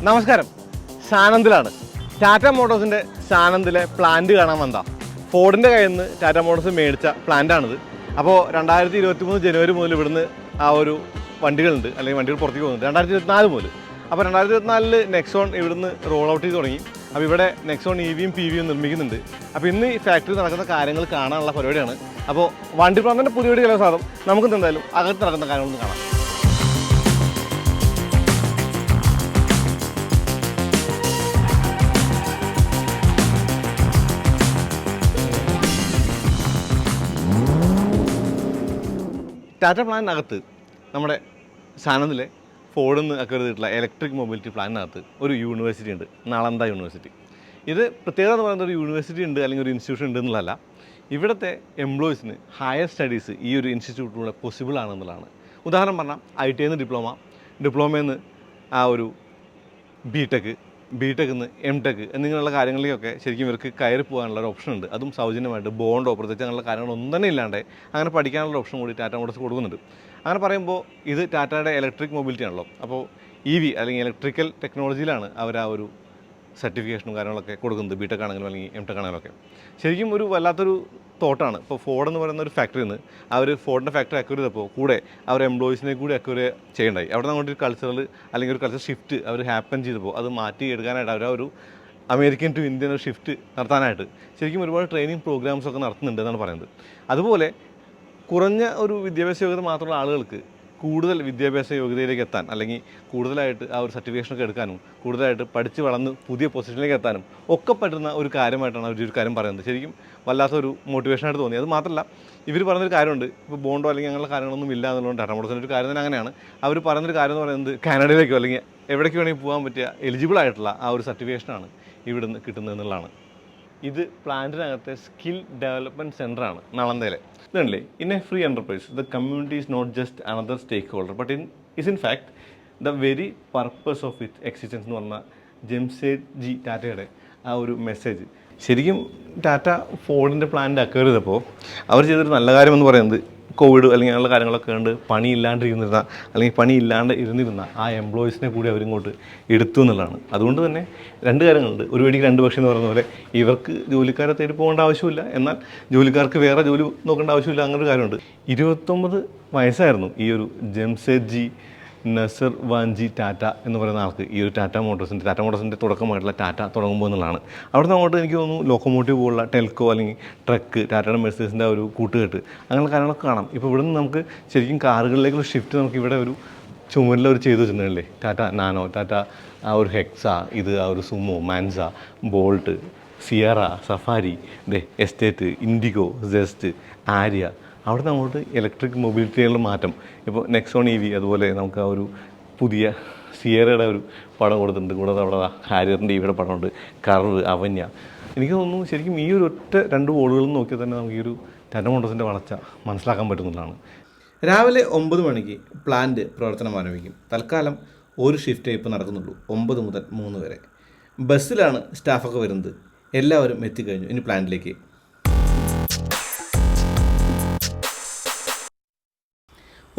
നമസ്കാരം, സാനന്ദിലാണ്. ടാറ്റ മോട്ടോഴ്സിൻ്റെ സാനന്ദിലെ പ്ലാന്റ് കാണാൻ വന്നതാ. ഫോർഡിൻ്റെ കയ്യിൽ നിന്ന് ടാറ്റ മോട്ടോഴ്സ് മേടിച്ച പ്ലാന്റാണിത്. അപ്പോൾ 2023 ജനുവരി മുതൽ ഇവിടുന്ന് ആ ഒരു വണ്ടികളുണ്ട്, അല്ലെങ്കിൽ വണ്ടികൾ പുറത്തേക്ക് പോകുന്നുണ്ട് 2024 മുതൽ. അപ്പോൾ 2024 നെക്സോൺ ഇവിടുന്ന് റോൾ ഔട്ട് ചെയ്ത് തുടങ്ങി. അപ്പോൾ ഇവിടെ നെക്സോൺ EVയും PVയും നിർമ്മിക്കുന്നുണ്ട്. അപ്പോൾ ഇന്ന് ഈ ഫാക്ടറി നടക്കുന്ന കാര്യങ്ങൾ കാണാനുള്ള പരിപാടിയാണ്. അപ്പോൾ വണ്ടി പ്ലാന്റിൻ്റെ പുതിയ വീട് സാധനം നമുക്ക് എന്തായാലും അകത്ത് നടക്കുന്ന കാര്യങ്ങളൊന്നും കാണാം. ടാറ്റ പ്ലാനിനകത്ത് നമ്മുടെ സാനന്ദിലെ ഫോർഡിൽ നിന്ന് ഒക്കെ എടുത്തിട്ടുള്ള ഇലക്ട്രിക് മൊബിലിറ്റി പ്ലാനിനകത്ത് ഒരു യൂണിവേഴ്സിറ്റി ഉണ്ട്, നളന്ദ യൂണിവേഴ്സിറ്റി. ഇത് പ്രത്യേകത എന്ന് പറയുന്നത് ഒരു യൂണിവേഴ്സിറ്റി ഉണ്ട് അല്ലെങ്കിൽ ഒരു ഇൻസ്റ്റിറ്റ്യൂഷൻ ഉണ്ട് എന്നുള്ളതല്ല, ഇവിടുത്തെ എംപ്ലോയീസിന് ഹയർ സ്റ്റഡീസ് ഈ ഒരു ഇൻസ്റ്റിറ്റ്യൂട്ടിലൂടെ പോസിബിൾ ആണെന്നുള്ളതാണ്. ഉദാഹരണം പറഞ്ഞാൽ ITയിൽ നിന്ന് ഡിപ്ലോമയിൽ നിന്ന് ആ ഒരു ബിടെക്കിൽ നിന്ന് MTech എന്നിങ്ങനെയുള്ള കാര്യങ്ങളിലേക്കൊക്കെ ശരിക്കും ഇവർക്ക് കയറി പോകാനുള്ള ഒരു ഓപ്ഷൻ ഉണ്ട്. അതും സൗജന്യമായിട്ട്, ബോണ്ടോ പ്രത്യേകിച്ച് അങ്ങനെയുള്ള കാര്യങ്ങളൊന്നും തന്നെ ഇല്ലാണ്ട് അങ്ങനെ പഠിക്കാനുള്ള ഓപ്ഷൻ കൂടി ടാറ്റ മോട്ടോഴ്സ് കൊടുക്കുന്നുണ്ട്. അങ്ങനെ പറയുമ്പോൾ ഇത് ടാറ്റയുടെ ഇലക്ട്രിക് മൊബിലിറ്റി ആണല്ലോ. അപ്പോൾ EV അല്ലെങ്കിൽ ഇലക്ട്രിക്കൽ ടെക്നോളജിയിലാണ് അവർ ആ ഒരു സർട്ടിഫിക്കേഷനും കാര്യങ്ങളൊക്കെ കൊടുക്കുന്നത്, BTech ആണെങ്കിലും അല്ലെങ്കിൽ MTech ആണെങ്കിലും ഒക്കെ. ശരിക്കും ഒരു വല്ലാത്തൊരു തോട്ടാണ്. ഇപ്പോൾ ഫോർഡ് എന്ന് പറയുന്ന ഒരു ഫാക്ടറിയിൽ നിന്ന് അവർ ഫോർഡിൻ്റെ ഫാക്ടറി അക്വയർ ചെയ്തപ്പോൾ കൂടെ അവർ എംപ്ലോയീസിനെ കൂടി അക്വയർ ചെയ്യണ്ടായി. അവിടെ നിന്ന് അങ്ങോട്ട് കൾച്ചറൽ അല്ലെങ്കിൽ ഒരു കൾച്ചർ ഷിഫ്റ്റ് അവർ ഹാപ്പൻ ചെയ്തപ്പോൾ അത് മാറ്റി എടുക്കാനായിട്ട് അവർ ഒരു അമേരിക്കൻ ടു ഇന്ത്യൻ ഒരു ഷിഫ്റ്റ് നടത്താനായിട്ട് ശരിക്കും ഒരുപാട് ട്രെയിനിങ് പ്രോഗ്രാംസ് ഒക്കെ നടത്തുന്നുണ്ട് എന്നാണ് പറയുന്നത്. അതുപോലെ കുറഞ്ഞ ഒരു വിദ്യാഭ്യാസ യോഗ്യത മാത്രമുള്ള ആളുകൾക്ക് കൂടുതൽ വിദ്യാഭ്യാസ യോഗ്യതയിലേക്ക് എത്താൻ, അല്ലെങ്കിൽ കൂടുതലായിട്ട് ആ ഒരു സർട്ടിഫിക്കേഷനൊക്കെ എടുക്കാനും കൂടുതലായിട്ട് പഠിച്ച് വളർന്ന് പുതിയ പൊസിഷനിലേക്ക് എത്താനും ഒക്കെ പറ്റുന്ന ഒരു കാര്യമായിട്ടാണ് അവർ ഒരു കാര്യം പറയുന്നത്. ശരിക്കും വല്ലാത്തൊരു മോട്ടിവേഷനായിട്ട് തോന്നി. അത് മാത്രമല്ല, ഇവർ പറഞ്ഞൊരു കാര്യമുണ്ട്, ഇപ്പോൾ ബോണ്ടോ അല്ലെങ്കിൽ അങ്ങനെയുള്ള കാര്യങ്ങളൊന്നും ഇല്ല എന്നുള്ളത് ടാറ്റ മോട്ടോഴ്സിൻ്റെ ഒരു കാര്യം തന്നെ അങ്ങനെയാണ്. അവർ പറയുന്നൊരു കാര്യം എന്ന് പറയുന്നത് കാനഡയിലേക്കോ അല്ലെങ്കിൽ എവിടേക്ക് വേണമെങ്കിൽ പോകാൻ പറ്റിയ എലിജിബിൾ ആയിട്ടുള്ള ആ ഒരു സർട്ടിഫിക്കേഷനാണ് ഇവിടുന്ന് കിട്ടുന്നത് എന്നുള്ളതാണ്. ഇത് പ്ലാന്റിനകത്തെ സ്കിൽ ഡെവലപ്മെൻറ്റ് സെൻ്ററാണ് നളന്ദയിലെ. ഇതല്ലേ, in a free enterprise the community is not just another stakeholder but in fact the very purpose of it existence എന്ന് പറഞ്ഞ ജംഷേദ്ജി ടാറ്റയുടെ ആ ഒരു മെസ്സേജ് ശരിക്കും ടാറ്റ ഫോർഡിൻ്റെ പ്ലാനിൻ്റെ അക്വയർ ചെയ്തപ്പോൾ അവർ ചെയ്തൊരു നല്ല കാര്യമെന്ന് പറയുന്നത് കോവിഡ് അല്ലെങ്കിൽ അങ്ങനെയുള്ള കാര്യങ്ങളൊക്കെ ഉണ്ട്, പണിയില്ലാണ്ട് ഇരുന്നിരുന്ന ആ എംപ്ലോയീസിനെ കൂടി അവരിങ്ങോട്ട് എടുത്തു എന്നുള്ളതാണ്. അതുകൊണ്ട് തന്നെ രണ്ട് കാര്യങ്ങളുണ്ട്, ഒരു വെടിക്ക് രണ്ട് പക്ഷി എന്ന് പറയുന്ന പോലെ ഇവർക്ക് ജോലിക്കാരെ തേടി പോകേണ്ട ആവശ്യമില്ല, എന്നാൽ ജോലിക്കാർക്ക് വേറെ ജോലി നോക്കേണ്ട ആവശ്യമില്ല. അങ്ങനൊരു കാര്യമുണ്ട്. 29 വയസ്സായിരുന്നു ഈ ഒരു ജംഷേദ്ജി നസർവാൻജി ടാറ്റ എന്ന് പറയുന്ന ആൾക്ക് ഈ ഒരു ടാറ്റ മോട്ടോഴ്സിൻ്റെ തുടക്കമായിട്ടുള്ള ടാറ്റ തുടങ്ങുമ്പോൾ എന്നുള്ളതാണ്. അവിടെ നിന്ന് അങ്ങോട്ട് എനിക്ക് തോന്നുന്നു ലോക്കോമോട്ടീവ് പോലുള്ള ടെൽക്കോ അല്ലെങ്കിൽ ട്രക്ക്, ടാറ്റയുടെ മെഴ്സീസിൻ്റെ ഒരു കൂട്ടുകെട്ട് അങ്ങനെയുള്ള കാര്യങ്ങളൊക്കെ കാണാം. ഇപ്പോൾ ഇവിടെ നിന്ന് നമുക്ക് ശരിക്കും കാറുകളിലേക്കുള്ള ഷിഫ്റ്റ് നമുക്ക് ഇവിടെ ഒരു ചുമരിൽ അവർ ചെയ്തു വെച്ചിട്ടുണ്ടല്ലേ. ടാറ്റ നാനോ, ടാറ്റ ആ ഒരു ഹെക്സ, ഇത് ആ ഒരു sumo, Mansa, bolt, Sierra, safari, estate, IndiGo, zest, Arya, അവിടെ നിന്ന് അങ്ങോട്ട് ഇലക്ട്രിക് മൊബിലിറ്റിയുള്ള മാറ്റം. ഇപ്പോൾ നെക്സോൺ EV, അതുപോലെ നമുക്ക് ആ ഒരു പുതിയ സിയറയുടെ ഒരു പടം കൊടുത്തിട്ടുണ്ട്. കൂടാതെ അവിടെ ഹാരിയറിൻ്റെ EVയുടെ പടമുണ്ട്, കർവ്, അവന്യ. എനിക്ക് തോന്നുന്നു ശരിക്കും ഈ ഒരു ഒറ്റ 2 വോളുകളും നോക്കിയാൽ തന്നെ നമുക്ക് ഈ ഒരു ടാറ്റ മോട്ടോഴ്സിൻ്റെ വളർച്ച മനസ്സിലാക്കാൻ പറ്റുന്നതാണ്. രാവിലെ 9 മണിക്ക് പ്ലാന്റ് പ്രവർത്തനം ആരംഭിക്കും. തൽക്കാലം ഒരു ഷിഫ്റ്റേ ഇപ്പോൾ നടക്കുന്നുള്ളൂ, 9 മുതൽ 3 വരെ. ബസ്സിലാണ് സ്റ്റാഫൊക്കെ വരുന്നത്. എല്ലാവരും എത്തിക്കഴിഞ്ഞു. ഇനി പ്ലാന്റിലേക്ക്.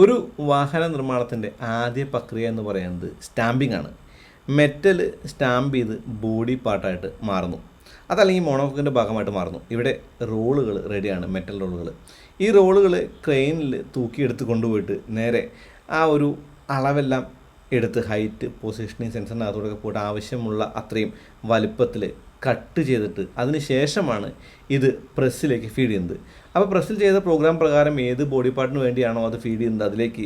ഒരു വാഹന നിർമ്മാണത്തിൻ്റെ ആദ്യ പ്രക്രിയ എന്ന് പറയുന്നത് സ്റ്റാമ്പിംഗ് ആണ്. മെറ്റൽ സ്റ്റാമ്പ് ചെയ്ത് ബോഡി പാർട്ടായിട്ട് മാറുന്നു, അതല്ലെങ്കിൽ മോണോക്കോക്കിൻ്റെ ഭാഗമായിട്ട് മാറുന്നു. ഇവിടെ റോളുകൾ റെഡിയാണ്, മെറ്റൽ റോളുകൾ. ഈ റോളുകൾ ക്രെയിനിൽ തൂക്കിയെടുത്ത് കൊണ്ടുപോയിട്ട് നേരെ ആ ഒരു അളവെല്ലാം എടുത്ത് ഹൈറ്റ്, പൊസിഷനിങ് സെൻസറിനകത്തോടൊക്കെ പോയിട്ട് ആവശ്യമുള്ള അത്രയും വലുപ്പത്തിൽ കട്ട് ചെയ്തിട്ട് അതിന് ശേഷമാണ് ഇത് പ്രസ്സിലേക്ക് ഫീഡ് ചെയ്യുന്നത്. അപ്പോൾ പ്രസ്സിൽ ചെയ്ത പ്രോഗ്രാം പ്രകാരം ഏത് ബോഡി പാർട്ടിന് വേണ്ടിയാണോ അത് ഫീഡ് ചെയ്യുന്നത് അതിലേക്ക്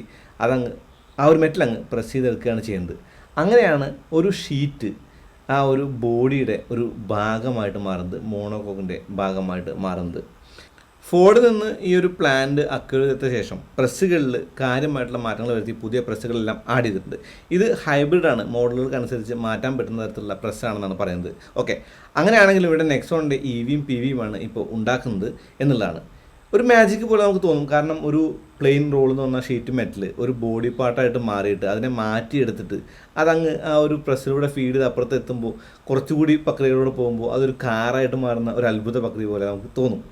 ആ ഒരു മെറ്റലങ്ങ് പ്രസ് ചെയ്തെടുക്കുകയാണ് ചെയ്യുന്നത്. അങ്ങനെയാണ് ഒരു ഷീറ്റ് ആ ഒരു ബോഡിയുടെ ഒരു ഭാഗമായിട്ട് മാറുന്നത്, മോണോകോക്കിൻ്റെ ഭാഗമായിട്ട് മാറുന്നത്. ഫോർഡിൽ നിന്ന് ഈ ഒരു പ്ലാന്റ് അക്വയർ ചെയ്ത ശേഷം പ്രസ്സുകളിൽ കാര്യമായിട്ടുള്ള മാറ്റങ്ങൾ വരുത്തി പുതിയ പ്രസ്സുകളെല്ലാം ആഡ് ചെയ്തിട്ടുണ്ട്. ഇത് ഹൈബ്രിഡാണ്, മോഡലുകൾക്കനുസരിച്ച് മാറ്റാൻ പറ്റുന്ന തരത്തിലുള്ള പ്രസ്സാണെന്നാണ് പറയുന്നത്. ഓക്കെ, അങ്ങനെയാണെങ്കിൽ ഇവിടെ നെക്സോണിൻ്റെ EVയും PVയുമാണ് ഇപ്പോൾ ഉണ്ടാക്കുന്നത് എന്നുള്ളതാണ്. ഒരു മാജിക് പോലെ നമുക്ക് തോന്നും. കാരണം ഒരു പ്ലെയിൻ റോൾ എന്ന് പറഞ്ഞാൽ ഷീറ്റ് മെറ്റൽ ഒരു ബോഡി പാർട്ടായിട്ട് മാറിയിട്ട് അതിനെ മാറ്റിയെടുത്തിട്ട് അതങ്ങ് ആ ഒരു പ്രസ്സിലൂടെ ഫീഡ് ചെയ്ത് അപ്പുറത്ത് എത്തുമ്പോൾ കുറച്ചുകൂടി പ്രക്രിയയിലൂടെ പോകുമ്പോൾ അതൊരു കാറായിട്ട് മാറുന്ന ഒരു അത്ഭുത പ്രക്രിയ പോലെ നമുക്ക് തോന്നും.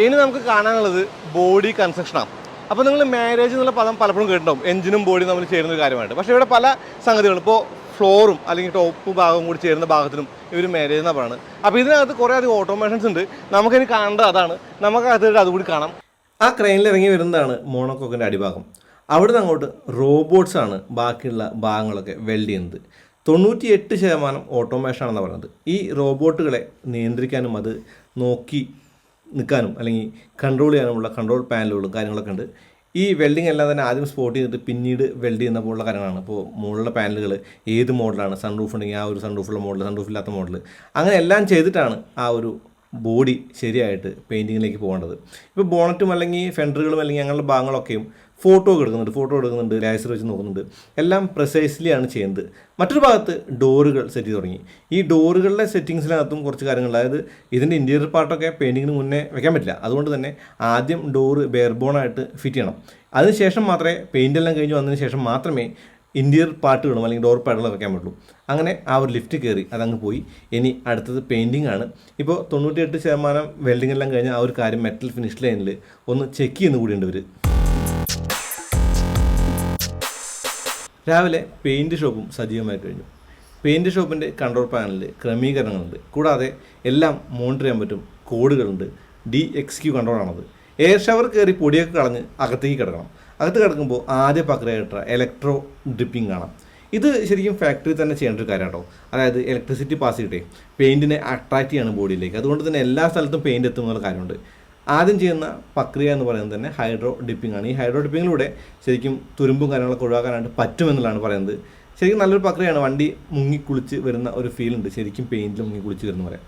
ഇനി നമുക്ക് കാണാനുള്ളത് ബോഡി കൺസ്ട്രക്ഷനാണ്. അപ്പോൾ നിങ്ങൾ മാരേജ് എന്നുള്ള പദം പലപ്പോഴും കേട്ടിട്ടുണ്ടാവും, എഞ്ചിനും ബോഡിയും തമ്മിൽ ചേരുന്ന ഒരു കാര്യമായിട്ട്. പക്ഷേ ഇവിടെ പല സംഗതികളും, ഇപ്പോൾ ഫ്ലോറും അല്ലെങ്കിൽ ടോപ്പ് ഭാഗവും കൂടി ചേരുന്ന ഭാഗത്തിനും ഇവർ മാരേജ് എന്നാണ് പറയുന്നത്. അപ്പോൾ ഇതിനകത്ത് കുറേ അധികം ഓട്ടോമേഷൻസ് ഉണ്ട്. നമുക്കിനി കാണേണ്ടത് അതാണ്. നമുക്കകത്ത് അതുകൂടി കാണാം. ആ ക്രെയിനിൽ ഇറങ്ങി വരുന്നതാണ് മോണോകോക്കിൻ്റെ അടിഭാഗം. അവിടുന്ന് അങ്ങോട്ട് റോബോട്ട്സാണ് ബാക്കിയുള്ള ഭാഗങ്ങളൊക്കെ വെൽഡ് ചെയ്യുന്നത്. 98% ഓട്ടോമേഷനാണെന്ന് പറയുന്നത്. ഈ റോബോട്ടുകളെ നിയന്ത്രിക്കാനും അത് നോക്കി നിൽക്കാനും അല്ലെങ്കിൽ കൺട്രോൾ ചെയ്യാനുമുള്ള കൺട്രോൾ പാനലുകളും കാര്യങ്ങളൊക്കെ ഉണ്ട്. ഈ വെൽഡിംഗ് എല്ലാം തന്നെ ആദ്യം സ്പോട്ട് ചെയ്തിട്ട് പിന്നീട് വെൽഡ് ചെയ്യുന്ന പോലുള്ള കാര്യങ്ങളാണ്. ഇപ്പോൾ മുകളിലുള്ള പാനലുകൾ ഏത് മോഡലാണ്, സൺ റൂഫ് ഉണ്ടെങ്കിൽ ആ ഒരു സൺ റൂഫുള്ള മോഡൽ, സൺ റൂഫില്ലാത്ത മോഡൽ, അങ്ങനെ എല്ലാം ചെയ്തിട്ടാണ് ആ ഒരു ബോഡി ശരിയായിട്ട് പെയിൻറ്റിങ്ങിലേക്ക് പോകേണ്ടത്. ഇപ്പോൾ ബോണറ്റും അല്ലെങ്കിൽ ഫെൻഡറുകളും അല്ലെങ്കിൽ അങ്ങനെയുള്ള ഭാഗങ്ങളൊക്കെയും ഫോട്ടോ എടുക്കുന്നുണ്ട്, ലേസർ വെച്ച് നോക്കുന്നുണ്ട്. എല്ലാം പ്രിസൈസ്ലി ആണ് ചെയ്യുന്നത്. മറ്റൊരു ഭാഗത്ത് ഡോറുകൾ സെറ്റ് ചെയ്ത് തുടങ്ങി. ഈ ഡോറുകളുടെ സെറ്റിങ്സിനകത്തും കുറച്ച് കാര്യങ്ങൾ, അതായത് ഇതിൻ്റെ ഇൻറ്റീരിയർ പാർട്ടൊക്കെ പെയിൻറ്റിങ്ങിന് മുന്നേ വെക്കാൻ പറ്റില്ല. അതുകൊണ്ട് തന്നെ ആദ്യം ഡോറ് ബെയർബോണായിട്ട് ഫിറ്റ് ചെയ്യണം. അതിനുശേഷം മാത്രമേ പെയിൻ്റെല്ലാം കഴിഞ്ഞ് വന്നതിന് ശേഷം മാത്രമേ ഇൻറ്റീരിയർ പാർട്ടുകളും അല്ലെങ്കിൽ ഡോർ പാഡുകളും വെക്കാൻ പറ്റുള്ളൂ. അങ്ങനെ ആ ഒരു ലിഫ്റ്റ് കയറി അതങ്ങ് പോയി. ഇനി അടുത്തത് പെയിൻറ്റിംഗ് ആണ്. ഇപ്പോൾ 98% വെൽഡിംഗ് എല്ലാം കഴിഞ്ഞ് ആ ഒരു കാര്യം മെറ്റൽ ഫിനിഷ് ലൈനിൽ ഒന്ന് ചെക്ക് ചെയ്യുന്ന കൂടിയുണ്ട് ഇവർ. രാവിലെ പെയിൻറ്റ് ഷോപ്പും സജീവമായി കഴിഞ്ഞു. പെയിൻറ്റ് ഷോപ്പിൻ്റെ കൺട്രോൾ പാനലിൽ ക്രമീകരണങ്ങളുണ്ട്. കൂടാതെ എല്ലാം മോണിറ്റർ ചെയ്യാൻ പറ്റും. കോഡുകളുണ്ട്. DXQ കൺട്രോളാണത്. എയർ ഷവർ കയറി പൊടിയൊക്കെ കളഞ്ഞ് അകത്തേക്ക് കിടക്കണം. അകത്ത് കിടക്കുമ്പോൾ ആദ്യ പ്രക്രിയയായിട്ട് ഇലക്ട്രോ ഡ്രിപ്പിംഗ് കാണാം. ഇത് ശരിക്കും ഫാക്ടറി തന്നെ ചെയ്യേണ്ട ഒരു കാര്യം കേട്ടോ. അതായത് ഇലക്ട്രിസിറ്റി പാസ് ചെയ്തിട്ടേ പെയിൻറ്റിനെ അട്രാക്റ്റ് ചെയ്യാണ് ബോഡിയിലേക്ക്. അതുകൊണ്ട് തന്നെ എല്ലാ സ്ഥലത്തും പെയിൻറ്റ് എത്തുന്ന കാര്യമുണ്ട്. ആദ്യം ചെയ്യുന്ന പ്രക്രിയ എന്ന് പറയുന്നത് തന്നെ ഹൈഡ്രോ ഡിപ്പിംഗ് ആണ്. ഈ ഹൈഡ്രോ ഡിപ്പിങ്ങിലൂടെ ശരിക്കും തുരുമ്പും കാര്യങ്ങളൊക്കെ ഒഴിവാക്കാനായിട്ട് പറ്റുമെന്നുള്ളതാണ് പറയുന്നത്. ശരിക്കും നല്ലൊരു പ്രക്രിയയാണ്. വണ്ടി മുങ്ങിക്കുളിച്ച് വരുന്ന ഒരു ഫീലുണ്ട് ശരിക്കും പെയിൻറ്റിൽ മുങ്ങിക്കുളിച്ച് വരുന്ന പോലെ.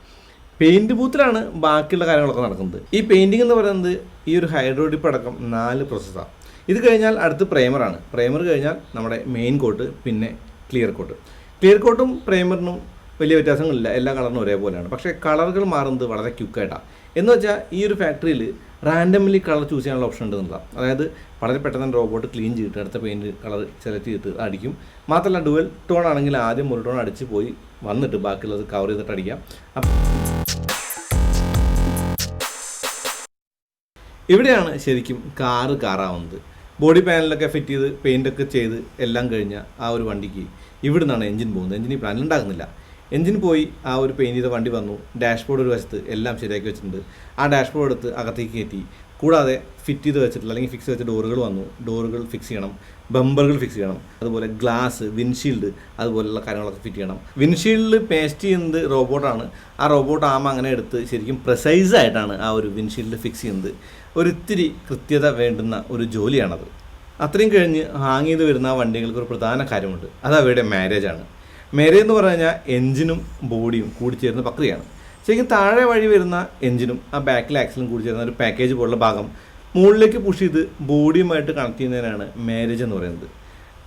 പെയിൻറ്റ് ബൂത്തിലാണ് ബാക്കിയുള്ള കാര്യങ്ങളൊക്കെ നടക്കുന്നത്. ഈ പെയിൻറ്റിംഗ് എന്ന് പറയുന്നത് ഈ ഒരു ഹൈഡ്രോ ഡിപ്പ് അടക്കം 4 പ്രോസസ്സാണ്. ഇത് കഴിഞ്ഞാൽ അടുത്ത് പ്രൈമറാണ്. പ്രൈമർ കഴിഞ്ഞാൽ നമ്മുടെ മെയിൻ കോട്ട്, പിന്നെ ക്ലിയർ കോട്ട്. ക്ലിയർ കോട്ടും പ്രൈമറിനും വലിയ വ്യത്യാസങ്ങളില്ല, എല്ലാ കളറിനും ഒരേപോലെയാണ്. പക്ഷേ കളറുകൾ മാറുന്നത് വളരെ ക്വിക്കായിട്ടാണ്. എന്ന് വെച്ചാൽ ഈ ഒരു ഫാക്ടറിയിൽ റാൻഡംലി കളർ ചൂസ് ചെയ്യാനുള്ള ഓപ്ഷൻ ഉണ്ടെന്നുള്ളതാണ്. അതായത് വളരെ പെട്ടെന്ന് റോബോട്ട് ക്ലീൻ ചെയ്തിട്ട് അടുത്ത പെയിൻറ്റ് കളർ സെലക്ട് ചെയ്തിട്ട് അടിക്കും. മാത്രമല്ല ഡുവൽ ടോൺ ആണെങ്കിൽ ആദ്യം ഒരു ടോൺ അടിച്ച് പോയി വന്നിട്ട് ബാക്കിയുള്ളത് കവർ ചെയ്തിട്ട് അടിക്കാം. ഇവിടെയാണ് ശരിക്കും കാറാവുന്നത്. ബോഡി പാനലൊക്കെ ഫിറ്റ് ചെയ്ത് പെയിൻ്റൊക്കെ ചെയ്ത് എല്ലാം കഴിഞ്ഞ ആ ഒരു വണ്ടിക്ക് ഇവിടെ നിന്നാണ് എഞ്ചിൻ പോകുന്നത്. എഞ്ചിൻ ഈ പ്ലാനിൽ ഉണ്ടാകുന്നില്ല. എഞ്ചിൻ പോയി ആ ഒരു പെയിൻറ്റ് ചെയ്ത വണ്ടി വന്നു. ഡാഷ്ബോർഡ് ഒരു വശത്ത് എല്ലാം ശരിയാക്കി വെച്ചിട്ടുണ്ട്. ആ ഡാഷ്ബോർഡ് എടുത്ത് അകത്തേക്ക് കയറ്റി. കൂടാതെ ഫിറ്റ് ചെയ്ത് വെച്ചിട്ടുള്ള അല്ലെങ്കിൽ ഫിക്സ് വെച്ച ഡോറുകൾ വന്നു. ഡോറുകൾ ഫിക്സ് ചെയ്യണം, ബമ്പറുകൾ ഫിക്സ് ചെയ്യണം, അതുപോലെ ഗ്ലാസ്, വിൻഷീൽഡ്, അതുപോലുള്ള കാര്യങ്ങളൊക്കെ ഫിറ്റ് ചെയ്യണം. വിൻഷീൽഡിൽ പേസ്റ്റ് ചെയ്യുന്നത് റോബോട്ടാണ്. ആ റോബോട്ട് ആമ അങ്ങനെ എടുത്ത് ശരിക്കും പ്രിസൈസായിട്ടാണ് ആ ഒരു വിൻഷീൽഡ് ഫിക്സ് ചെയ്യുന്നത്. ഒരിത്തിരി കൃത്യത വേണ്ടുന്ന ഒരു ജോലിയാണത്. അത്രയും കഴിഞ്ഞ് ഹാങ് ചെയ്ത് വരുന്ന വണ്ടികൾക്ക് ഒരു പ്രധാന കാര്യമുണ്ട്. അത് അവരുടെ മാരേജാണ്. മാരേജ് എന്ന് പറഞ്ഞു കഴിഞ്ഞാൽ എഞ്ചിനും ബോഡിയും കൂടിച്ചേരുന്ന പ്രക്രിയയാണ്. ശരിക്കും താഴെ വഴി വരുന്ന എഞ്ചിനും ആ ബാക്കിലെ ആക്സിലും കൂടിച്ചേരുന്ന ഒരു പാക്കേജ് പോലുള്ള ഭാഗം മുകളിലേക്ക് പുഷ് ചെയ്ത് ബോഡിയുമായിട്ട് കണക്ട് ചെയ്യുന്നതിനാണ് മാരേജ് എന്ന് പറയുന്നത്.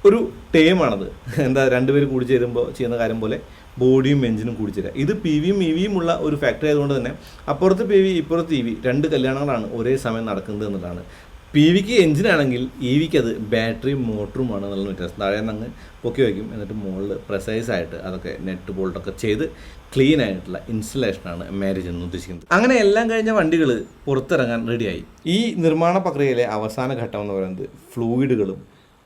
ഒരു ടേമാണത്. എന്താ, രണ്ടുപേരും കൂടി ചേരുമ്പോൾ ചെയ്യുന്ന കാര്യം പോലെ ബോഡിയും എഞ്ചിനും കൂടി ചേരുക. ഇത് PVയും EVയും ഉള്ള ഒരു ഫാക്ടറി ആയതുകൊണ്ട് തന്നെ അപ്പുറത്ത് PV ഇപ്പുറത്ത് EV 2 കല്യാണങ്ങളാണ് ഒരേ സമയം നടക്കുന്നത് എന്നതാണ്. PVക്ക് എഞ്ചിനാണെങ്കിൽ EVക്ക് അത് ബാറ്ററിയും മോട്ടറുമാണ് എന്നുള്ള വ്യത്യാസം. താഴെ നിന്ന് പൊക്കി വയ്ക്കും. എന്നിട്ട് മുകളിൽ പ്രിസൈസായിട്ട് അതൊക്കെ നെറ്റ് ബോൾട്ടൊക്കെ ചെയ്ത് ക്ലീൻ ആയിട്ടുള്ള ഇൻസ്റ്റലേഷനാണ് മാരേജ് എന്ന് ഉദ്ദേശിക്കുന്നത്. അങ്ങനെ എല്ലാം കഴിഞ്ഞ വണ്ടികൾ പുറത്തിറങ്ങാൻ റെഡിയായി. ഈ നിർമ്മാണ പ്രക്രിയയിലെ അവസാന ഘട്ടം എന്ന് പറയുന്നത് ഫ്ലൂയിഡുകളും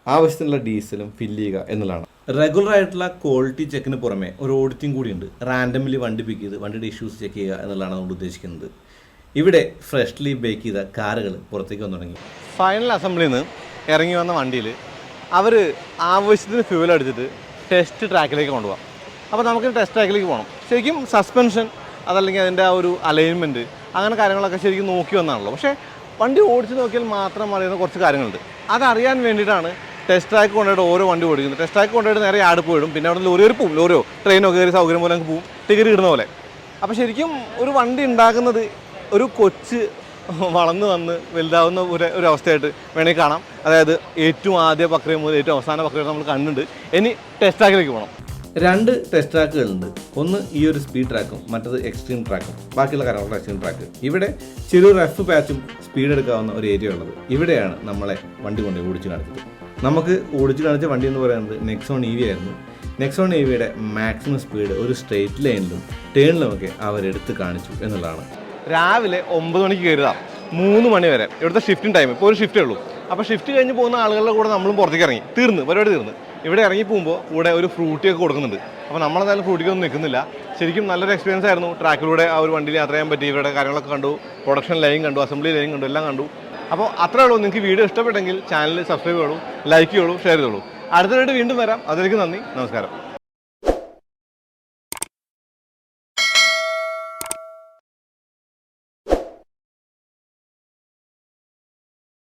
ആവശ്യത്തിനുള്ള ഡീസലും ഫില്ല് ചെയ്യുക എന്നുള്ളതാണ്. റെഗുലർ ആയിട്ടുള്ള ക്വാളിറ്റി ചെക്കിന് പുറമെ ഒരു ഓഡിറ്റിംഗ് കൂടിയുണ്ട്. റാൻഡംലി വണ്ടി പിക്ക് ചെയ്ത് വണ്ടിയുടെ ഇഷ്യൂസ് ചെക്ക് ചെയ്യുക എന്നുള്ളതാണ് അതുകൊണ്ട് ഉദ്ദേശിക്കുന്നത്. ഇവിടെ ഫ്രഷ്ലി ബേക്ക് ചെയ്ത കാറുകൾ പുറത്തേക്ക് വന്നു തുടങ്ങി. ഫൈനൽ അസംബ്ലിയിൽ നിന്ന് ഇറങ്ങി വന്ന വണ്ടിയിൽ അവർ ആവശ്യത്തിന് ഫ്യൂവൽ അടിച്ചിട്ട് ടെസ്റ്റ് ട്രാക്കിലേക്ക് കൊണ്ടുപോകാം. അപ്പോൾ നമുക്ക് ടെസ്റ്റ് ട്രാക്കിലേക്ക് പോകണം. ശരിക്കും സസ്പെൻഷൻ അതല്ലെങ്കിൽ അതിൻ്റെ ആ ഒരു അലൈൻമെൻറ്റ് അങ്ങനെ കാര്യങ്ങളൊക്കെ ശരിക്കും നോക്കി വന്നാണല്ലോ. പക്ഷേ വണ്ടി ഓടിച്ച് നോക്കിയാൽ മാത്രം അറിയുന്ന കുറച്ച് കാര്യങ്ങളുണ്ട്. അതറിയാൻ വേണ്ടിയിട്ടാണ് ടെസ്റ്റ് ട്രാക്ക് കൊണ്ടുപോയിട്ട് ഓരോ വണ്ടി ഓടിക്കുന്നത്. ടെസ്റ്റ് ട്രാക്ക് കൊണ്ടുപോയിട്ട് നേരെ യാർഡ് പോയിടും. പിന്നെ അവിടെ ലോറി പോവും, ലോറിയോ ട്രെയിനോ കയറി സൗകര്യം പോലെ അങ്ങ് പോവും, ടിക്കറ്റ് ഇടുന്ന പോലെ. അപ്പോൾ ശരിക്കും ഒരു വണ്ടി ഉണ്ടാക്കുന്നത് ഒരു കൊച്ച് വളർന്നു വന്ന് വലുതാവുന്ന ഒരു അവസ്ഥയായിട്ട് വേണമെങ്കിൽ കാണാം. അതായത് ഏറ്റവും ആദ്യ പ്രക്രിയ മുതൽ ഏറ്റവും അവസാന പ്രക്രിയ നമ്മൾ കണ്ടിട്ടുണ്ട്. ഇനി ടെസ്റ്റ് ട്രാക്കിലേക്ക് പോകണം. 2 ടെസ്റ്റ് ട്രാക്കുകളുണ്ട്. ഒന്ന് ഈ ഒരു സ്പീഡ് ട്രാക്കും, മറ്റത് എക്സ്ട്രീം ട്രാക്കും. ബാക്കിയുള്ള കാര്യങ്ങളുടെ എക്സ്ട്രീം ട്രാക്ക്. ഇവിടെ ചെറിയൊരു റഫ് പാച്ചും സ്പീഡ് എടുക്കാവുന്ന ഒരു ഏരിയ ഉള്ളത്. ഇവിടെയാണ് നമ്മളെ വണ്ടി കൊണ്ട് ഓടിച്ച് കാണിച്ചത്. നമുക്ക് ഓടിച്ച് കാണിച്ച വണ്ടി എന്ന് പറയുന്നത് നെക്സോൺ EV ആയിരുന്നു. നെക്സോൺ EVയുടെ മാക്സിമം സ്പീഡ് ഒരു സ്ട്രെയിറ്റ് ലൈനിലും ടേണിലുമൊക്കെ അവരെടുത്ത് കാണിച്ചു എന്നുള്ളതാണ്. രാവിലെ 9 മണിക്ക് കയറുക. 3 മണി വരെ ഇവിടുത്തെ ഷിഫ്റ്റിംഗ് ടൈം. ഇപ്പോൾ ഒരു ഷിഫ്റ്റേ ഉള്ളൂ. അപ്പോൾ ഷിഫ്റ്റ് കഴിഞ്ഞ് പോകുന്ന ആളുകളുടെ കൂടെ നമ്മളും പുറത്തേക്ക് ഇറങ്ങി. പരിപാടി തീർന്ന്. ഇവിടെ ഇറങ്ങി പോകുമ്പോൾ കൂടെ ഒരു ഫ്രൂട്ടിയൊക്കെ കൊടുക്കുന്നുണ്ട്. അപ്പോൾ നമ്മളെന്തായാലും ഫ്രൂട്ടിക്കൊന്നും നിൽക്കുന്നില്ല. ശരിക്കും നല്ലൊരു എക്സ്പീരിയൻസ് ആയിരുന്നു. ട്രാക്കിലൂടെ ആ ഒരു വണ്ടിയിൽ യാത്ര ചെയ്യാൻ പറ്റി. ഇവിടെ കാര്യങ്ങളൊക്കെ കണ്ടു, പ്രൊഡക്ഷൻ ലൈൻ കണ്ടു, അസംബ്ലി ലൈൻ കണ്ടു, എല്ലാം കണ്ടു. അപ്പോൾ അത്രേ ഉള്ളൂ. നിങ്ങൾക്ക് വീഡിയോ ഇഷ്ടപ്പെട്ടെങ്കിൽ ചാനൽ സബ്സ്ക്രൈബ് ചെയ്തോളൂ, ലൈക്ക് ചെയ്തോളൂ, ഷെയർ ചെയ്തോളൂ. അടുത്തതായിട്ട് വീണ്ടും വരാം. അതിലേക്ക് നന്ദി, നമസ്കാരം.